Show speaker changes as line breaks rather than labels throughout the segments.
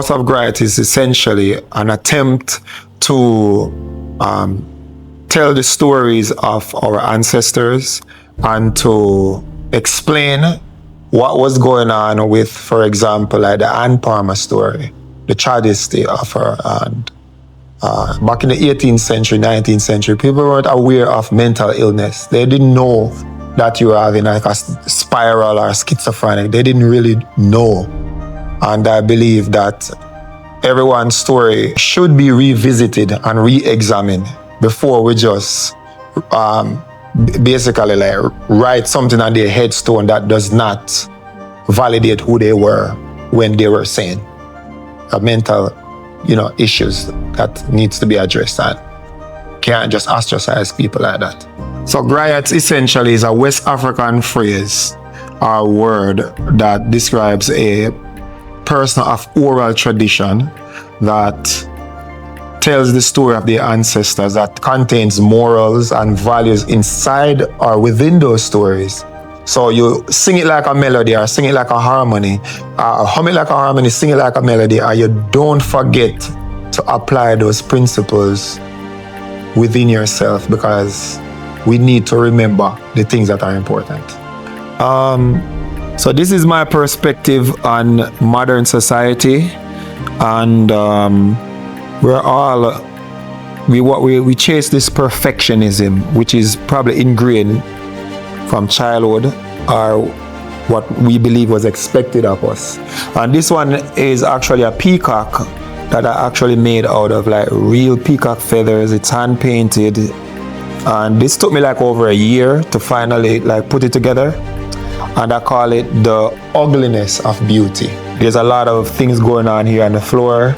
House of Griot is essentially an attempt to tell the stories of our ancestors and to explain what was going on with, for example, like the Anne Palmer story, the tragedy of her aunt. Back in the 18th century, 19th century, people weren't aware of mental illness. They didn't know that you were having like a spiral or schizophrenic. They didn't really know. And I believe that everyone's story should be revisited and re-examined before we just basically like write something on their headstone that does not validate who they were when they were sane. Mental, issues that needs to be addressed, and can't just ostracize people like that. So griot essentially is a West African phrase or word that describes a person of oral tradition that tells the story of their ancestors, that contains morals and values inside or within those stories. So you sing it like a melody or sing it like a harmony, or hum it like a harmony, sing it like a melody, and you don't forget to apply those principles within yourself, because we need to remember the things that are important. So this is my perspective on modern society, and we chase this perfectionism, which is probably ingrained from childhood, or what we believe was expected of us. And this one is actually a peacock that I actually made out of like real peacock feathers. It's hand painted, and this took me like over a year to finally like put it together. And I call it the ugliness of beauty. There's a lot of things going on here on the floor.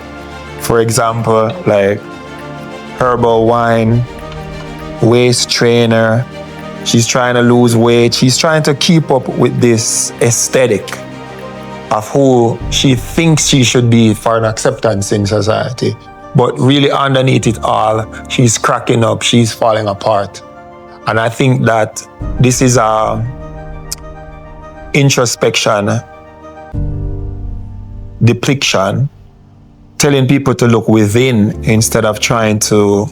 For example, like herbal wine, waist trainer. She's trying to lose weight. She's trying to keep up with this aesthetic of who she thinks she should be for an acceptance in society. But really underneath it all, she's cracking up, she's falling apart. And I think that this is a introspection, depiction, telling people to look within instead of trying to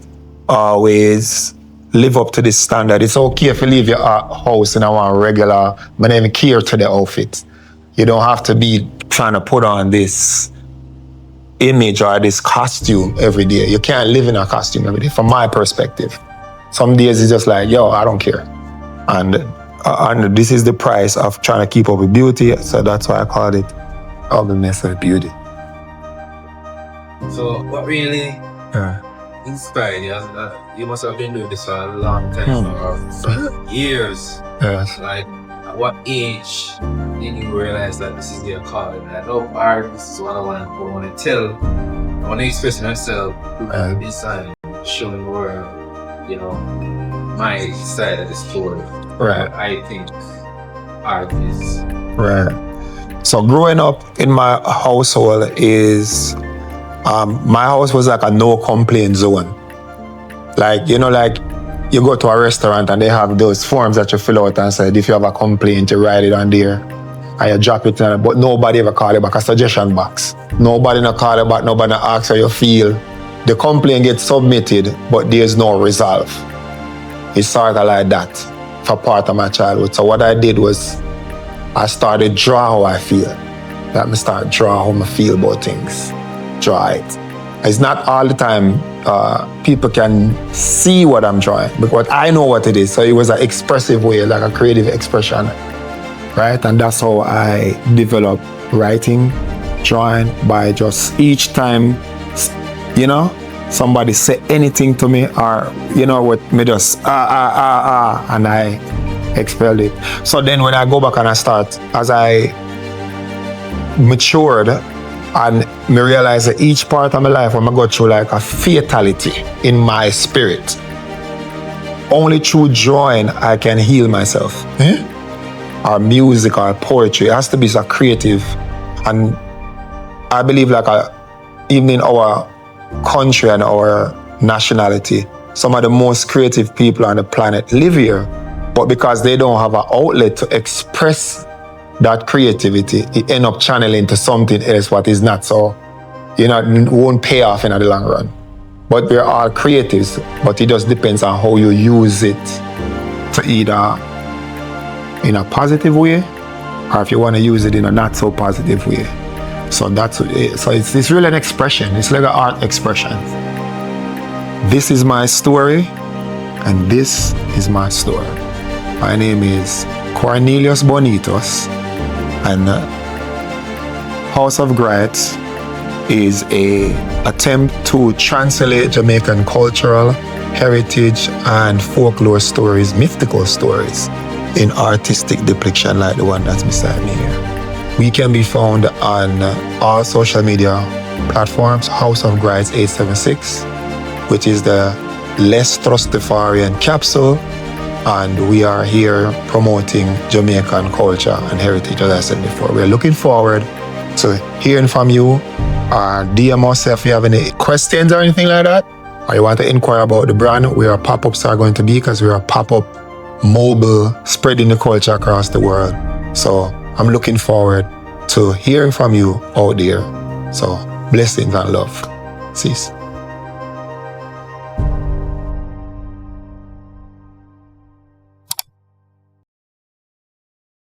always live up to this standard. It's okay if you leave your house in a regular, my name care to the outfit. You don't have to be trying to put on this image or this costume every day. You can't live in a costume every day, from my perspective. Some days it's just like, I don't care. And this is the price of trying to keep up with beauty. So that's why I called it ugliness of beauty.
So what really inspired you? You must have been doing this for a long time, for years.
Yes.
Like, at what age did you realize that this is your calling? I know art, this is what I want to tell. I want to express myself inside, showing the world, my side of the story.
Right.
I think art is.
Right. So growing up in my household is, my house was like a no complaint zone. Like, you go to a restaurant and they have those forms that you fill out and say, if you have a complaint, you write it on there and you drop it in, but nobody ever call you back, a suggestion box. Nobody no call you back, nobody no ask how you feel. The complaint gets submitted, but there's no resolve. It's sort of like that for part of my childhood. So what I did was I started draw how I feel. Let me start draw how I feel about things. Draw it. It's not all the time people can see what I'm drawing, because I know what it is. So it was an expressive way, like a creative expression, right? And that's how I developed writing, drawing, by just each time, somebody say anything to me, or what me just and I expelled it. So then when I go back and I start, as I matured, and me realize that each part of my life when I go through like a fatality in my spirit, only through drawing I can heal myself. Or music or poetry, it has to be so creative. And I believe even in our country and our nationality, some of the most creative people on the planet live here, but because they don't have an outlet to express that creativity, it ends up channeling to something else what is not so won't pay off in the long run. But we're all creatives, but it just depends on how you use it to either in a positive way, or if you want to use it in a not so positive way. So it's really an expression. It's like an art expression. This is my story, and this is my story. My name is Cornelius Bonitius, and House of Grites is a attempt to translate Jamaican cultural heritage and folklore stories, mythical stories, in artistic depiction like the one that's beside me here. We can be found on all social media platforms, House of Grites 876, which is the less Trustafarian capsule, and we are here promoting Jamaican culture and heritage, as I said before. We're looking forward to hearing from you, or DM us if you have any questions or anything like that, or you want to inquire about the brand, where our pop-ups are going to be, because we're a pop-up mobile spreading the culture across the world. So I'm looking forward to hearing from you out there. So blessings and love. Cease.